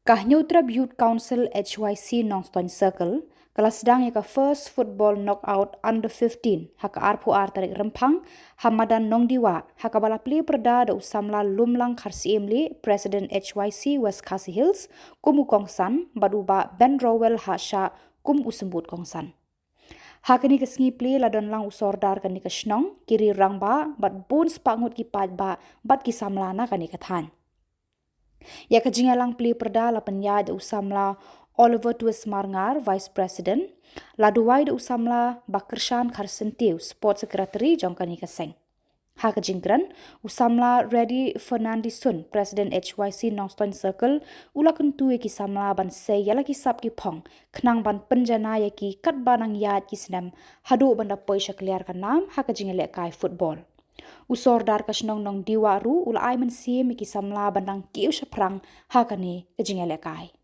Kahnyotrab Youth Council HYC Nongstoin Circle, kelas sedang ka first football knockout under 15, haka arpu tarik rempang, Hamadan Nongdiwa, haka balapli perda da usamla lumlang karsi emli, President HYC West Khasi Hills, kumu kongsan, baduba Ben Rowell Hasha, kum usembut kongsan. Hakani ke pli ladon lang usordar kani ke shnong, kiri rangba, bat bun spangut ki ba, bat ki samlana kani ke than. Ya kejingalang pli perda la penyad usamla Oliver Twist Marngar, Vice President, la duwai usamla Bakershan Karsentiu, Sport Secretary jongkani keseng. Ha kejingkran usamla Reddy Fernandeson, President HYC Nongstoin Circle, ula kentu ki samla ban se yala ki sap ki pong, kenang ban penjana ya ki kat banang yad ki senam, hadu banda poi syakliar kanam ha kejingale kai football. Usordar kasnong nong diwaru ula ai mensim ki samla bandang kiu shaprang hakani kejingale kai.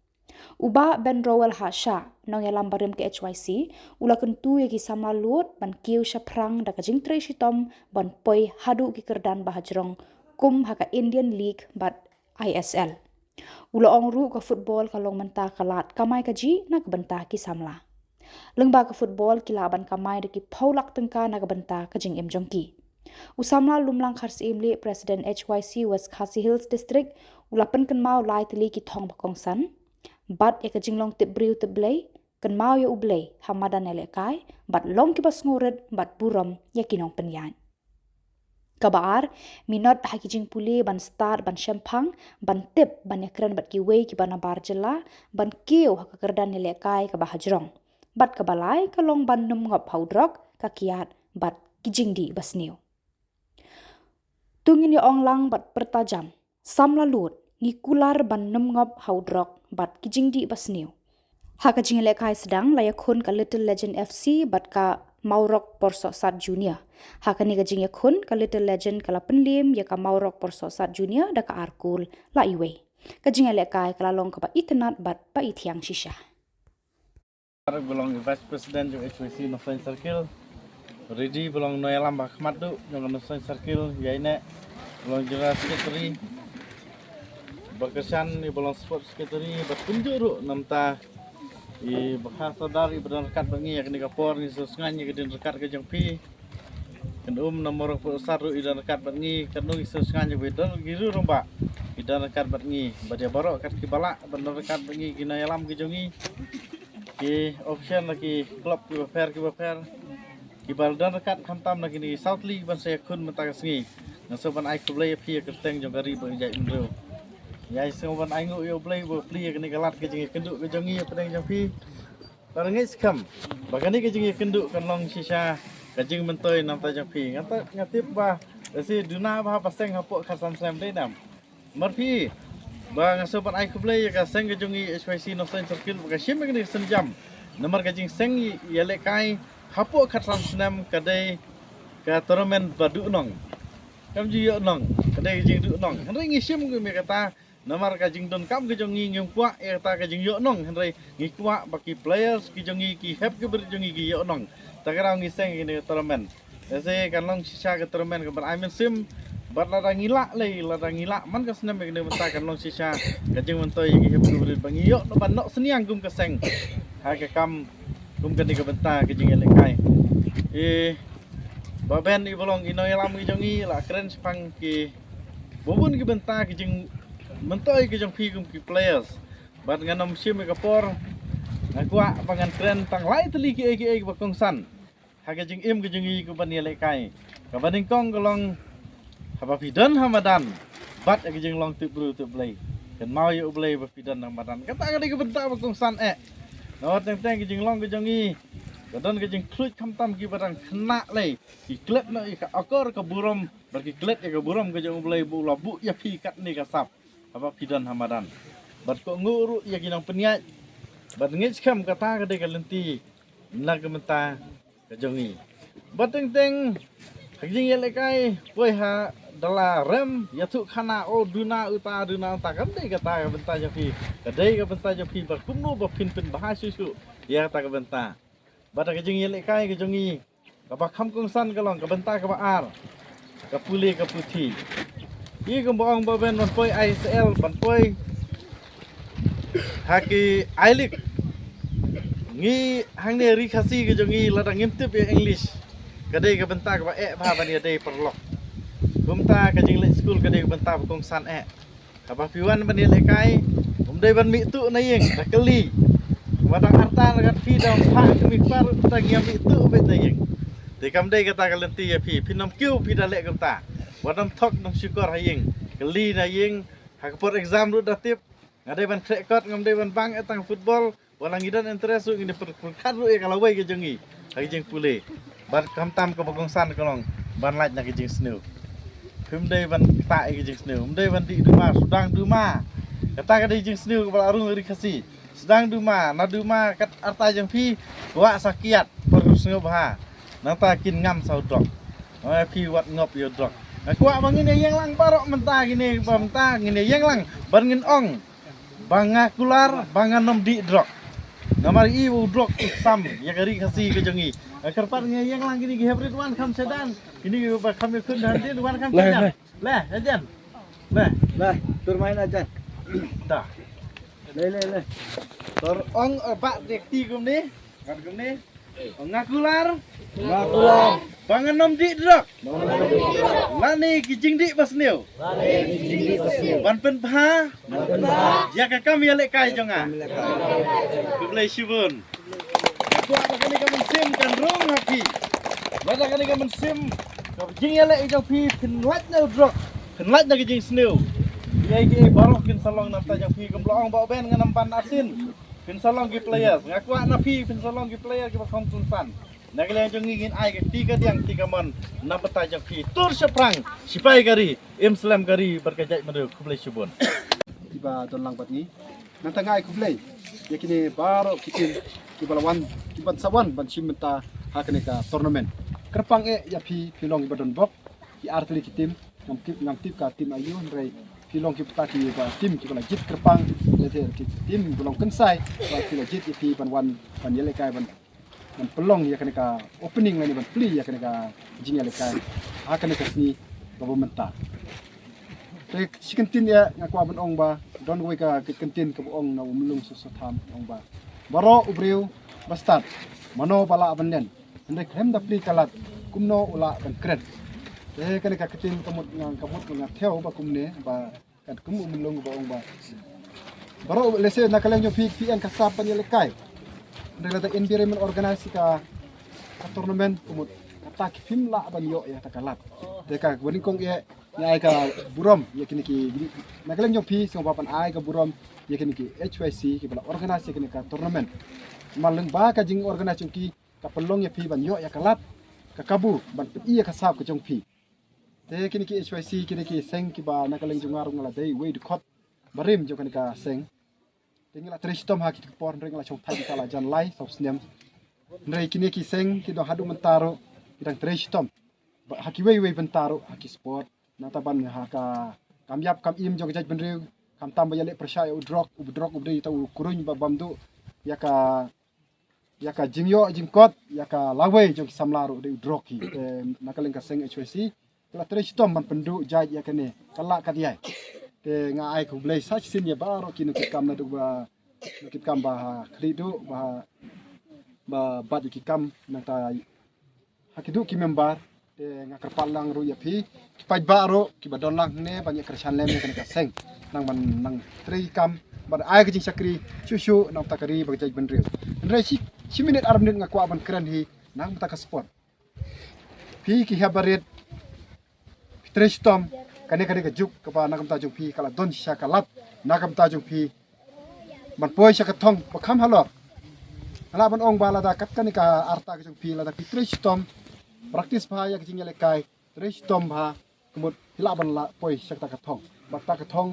Uba Ben Rowell Hasha nong yalam barim ke HYC ula kentu ki samla lut ban kiu shaprang da kajing tre shitom ban poi hadu ki kerdan bahajrong kum haka Indian League bat ISL. Ula ongru ka football kalong menta kalat kamai kaji na kebenta ki samla. Lengba ka football kilaban kamai de ki paulak tengka na kebenta kajing jongki. Usamla lumlang khars imli President HYC West Khasi Hills District ulapan kenmau lai teli ki thong bakongsan bat ya kajinglong tibriu teblay kenmau ya ublay hamadan ele kai bat long ki bas nguret bat buram ya kinong penyan kabar minot hakijing puli ban start ban shempang ban tip ban yakran bat ki wei ki ban barjela ban kiu hakakerdan ele kai ka bahajrong bat kabalai kalong ban num ngop haudrok kakiat bat kijingdi basniu. Tungin ya onglang bat pertajam, samla lut, ngikular ban nemngop haudrok bat kijingdi basniu. Haka jingile kai sedang layakun ka Little Legend FC bat ka Maurok Porsok Sat Junior. Haka ni ka jingyakun ka Little Legend kala penlim ya ka Maurok Porsok Sat Junior da ka Arkul la iwe. Ka jingile kai kala long ka ba itenat bat pa itiang shisha. Belong Vice President of HYC Nongstoin Circle. Ready belong noyalam bakmat tu yang Nongstoin Circle yaine belong juga secretary Bakershan ni belong sport secretary berkunjuru namta i bahasa dari benar rekat bangi yang ni kapor ni sesengan ni kedin rekat ke jengpi kan nomor saru i dan rekat bangi kan nu sesengan ni bedol giru romba i dan rekat bangi badia barok kat ki balak benar rekat bangi ki noyalam ki jongi ki option lagi klub ki baper Kibal dan rekat khantam lagi ni South League ban saya kun mentaka sengi ngasoban ai kublay pia kerteng jong gari berjai mendro yai sengoban ai ngu yo play bo pli ke ni galat ke jingi kenduk ke jongi pedeng jong pi barangai skam bagani ke jingi kenduk kan long sisa ke jing mentoi nam ta jong pi ngata ngatip ba si duna ba paseng hapok khasan slam dei dam marpi ba ngasoban ai kublay ka seng ke jongi HYC Nongstoin Circle ba sim ke ni senjam nomor ke jing seng yale kai hapo khatran senam kadai ka tournament badu nong kam ji yo nong kadai jing du nong henry ngisim ke me kata namar ka jing don kam ke jongi ngim kwa e kata ka jing yo nong henry ngi kwa baki players ki jongi ki hep ke ber jongi ki yo nong takarang ngiseng ini tournament ese kan long sisa ke tournament ke ber amen sim bat la ngila le la ngila man ka senam ke ne menta kan long sisa ka jing mentoi ki hep ke ber bangi yo no ban no seniang gum ke seng ha ke kam kum kan ke benta ke jing elekai baben i bolong inoyalam ki jongi la keren sepang ki bobun ki benta ki jing mentoi ki jong pi kum ki players bat nganom sim ke por ngakwa pangan keren tang lai teli ki bakongsan ha ke jing im ki jongi ku ban elekai ka baning kong golong haba pidan hamadan bat ki jing long tibru tu play kan mau yo play ba pidan hamadan kata ka ki benta bakongsan no teng ki jing long ki jongi kadon ke jing klut kamtam ki barang kena le ki klet na ka akor ka burom bagi klet ka burom ke jong ulai bu labu ya pi kat ni ka sap apa pidan hamadan bat ko nguru ya kinang peniat bat ngis kam kata ka de ka lenti na ka menta ka jongi bat teng jing yele kai poi ha dala rem ya tu khana o duna ta kan de kata ka benta ja pi ka de ka benta ja pi ba kumno ba pin bahas susu ya ta ka benta bata ke jingi le kai ke jongi ka ba kham kong san ka long ka benta ka ba ar ka puli ka puthi i ka bong ba ben ban poi ISL ban poi haki ailik ngi hang ne ri khasi ke jongi ladang ngimtip ya English kadai ke bentak ba bha ban ya dei perlok gumta ke jing le school kadai ke bentak kong san apa piwan ban le kai dei ban mi tu na yeng dakeli wadang harta lagat pi dang pha mi par ta ngiam mi tu be na yeng de kam dei kata kalenti ya pinom kiu pi da le gumta wadam thok nang syukur hayeng keli na yeng hak por exam ru datip ngadai ban rekod ngam dei ban bang etang football walang idan interest su ini perkat ru kalau wei ke jengi hagi jeng pule ban kam tam ke bagong san kolong ban laj na ke jeng snew phim dei ban ta ke jeng snew dei ban di duma sudang duma kata ke dei jeng snew ke arung ri khasi sedang duma na duma kat arta jeng pi wa sakiat per snew bah nata kin ngam sau dok pi wat ngop yo dok aku bangin yang lang parok mentah gini mentah gini yang lang bangin ong bangakular banganom di drok namar iu drok sam ya kari kasi ke jongi kerpatnya yang lang gini hybrid one kam sedan ini kami kun dan dia one kam sedan leh ajan leh bermain aja. dah le tor ong pak dekti kum ni kan kum ni ngakular banganom di drok lani kijing di basneu ban pen pha ya ka kam ya le kai jonga kublai shibun aku ada kali ka sim kan rong hapi ada kali ka sim ka jing ya le jong pi pen lat no drok pen lat na kijing sneu ye ki barok kin salong nam ta jong pi kum loong ba ben nganam pan asin pen salong ki players ngaku na pi pen salong ki player ki ba khom tun fan Nagale jong ngin ai ke tiga mon na bata jong pi tur seprang sipai gari Islam gari berkajai medu kublai subun Tiba don lang batni. Nanta ngai kublai. Yakini baro kitin kibalawan kiban sawan ban simenta hakene ka tournament. Kerpang ya pilong ibadon bok ki artli kitim ngam tip ka tim ayu rei pilong ki pata ki ba tim ki bala jit kerpang lete ki tim bulong kensai ba ki jit ki ban wan ban yele kai ban pelong ya kena ka opening lagi ban pli ya kena ka jing ya lekai akan ka sini babo menta te sikentin ya ngaku aban ong ba don we ka kentin ka ong na umlung susatham ong ba baro ubriu bastad mano bala abanden ande krem da pli kalat kumno ula ban kret te kena ka ketin kamut ngang theo ba kumne ba kan kum umlung ba ong ba baro lese nakaleng yo pi an kasapan ya lekai Nagada environment organisasi ka tournament kumut kata ki film la ban yo ya takalat deka wani kong ye nyai ka burom ye kini ki nagaleng jong pi sing papan ai ka burom ye kini ki HYC ki bala organisasi kini ka tournament maleng ba ka jing organisasi ki ka pelong ye pi ban yo ya kalat ka kabu ban iya ka sap ka jong pi te kini ki HYC kini ki seng ki ba nagaleng jong ngarung la dei we de khot barim jong kini ka seng tinggal tristom haki por ringla chong thai kala jan lai sop snem nrei kini ki seng ki do hadu mentaro kidang tristom haki wei bentaro haki sport nataban haka kamyap kam im jong jaj benriu kam tam bayale persaya udrok ubdei tau kuruny ba bamdu yaka jingyo jingkot yaka lawe jong samlaru de udrok ki nakaleng ka seng HWC kala tristom ban pendu jaj yakane kala kadiai te nga ai ku blai sach sin ya baro kinu kam na ba kit kam ba khridu ba bad ki kam na ta hakidu ki member te nga kerpalang ru ya pi ki paj baro ki badon lang ne banyak kersan lem kan ka seng nang ban nang tri kam ba ai ki jing sakri shushu nang takari ba jaj benreu ndre si minute ar minute nga kwa ban kran hi nang ta ka sport pi ki habaret tristom kane ka juk ka nakam ta jung pi kala don sha kalat nakam ta jung pi man poi sha ka thong ba kham halor ala ban ong bala da kat kane ka arta ka jung pi la da tristom practice pha ya jing le kai tristom pha kumut hila ban la poi sha ta ka thong ba ta ka thong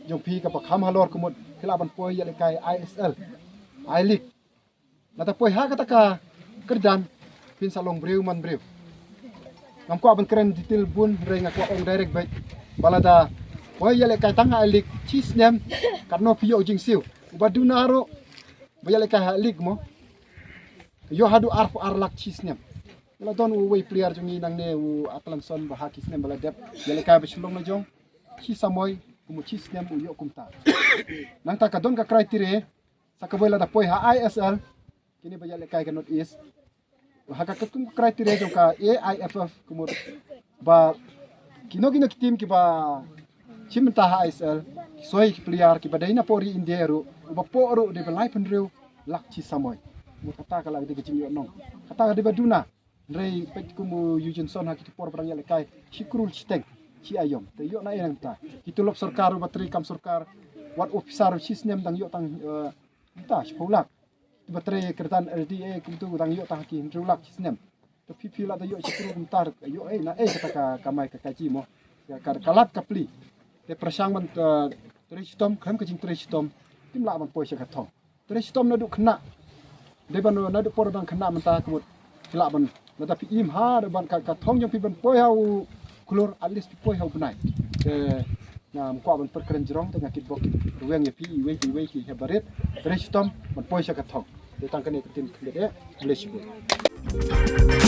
jung pi ka ba kham halor kumut hila ban poi ya le kai ISL I League la ta poi ha ka ta ka kerdan pin salong breu man breu ngam ko ban keren detail bun re ngak ong direct baik balada boy yale kai tanga alik chis nem karno pio jing siu ubadu naro boy yale kai alik mo yo hadu arlak chis nem la don we player jungi nang ne u atlan son ba hakis nem bala dep yale kai besulong na jong chi samoy kumu chis nem u yo kumta nang ta ka don ka criteria Sakabela da poi ha ISL kini bajal kai ka North East. Haka ketum kriteria joka AIFF kumur ba kino tim ki ba chimta ha ISL soi ki player ki badaina pori India ru ba poru de balai penriu lakchi samoy. Mu kata kala de kecim yo nong. Kata de baduna rei pet kumu Eugene ha ki por barang kai chikrul chiteng chi ayom te yo na enang ta kitulop sarkar batri kam sarkar wat officer sisnem dang yo tang ta sepulak batri kertan LDA kumtu dang yo tang ki rulak sisnem to pipi la da yo chikrul bentar yo na kata ka kamai ka kaji mo ka kalat kapli te prasang ban tristom kham ka jing tristom tim la ban poi se ka thong tristom na du khna de ban na du por ban khna man ta kumut la ban na ta pi im ha de ban ka thong jong pi ban poi hau keluar at least poi hau benai na mko ban perkeren jerong tengah kit bok ruang ya pi iwe ki habaret tristom ban poi se ka thong de tang ka ne tin de bless you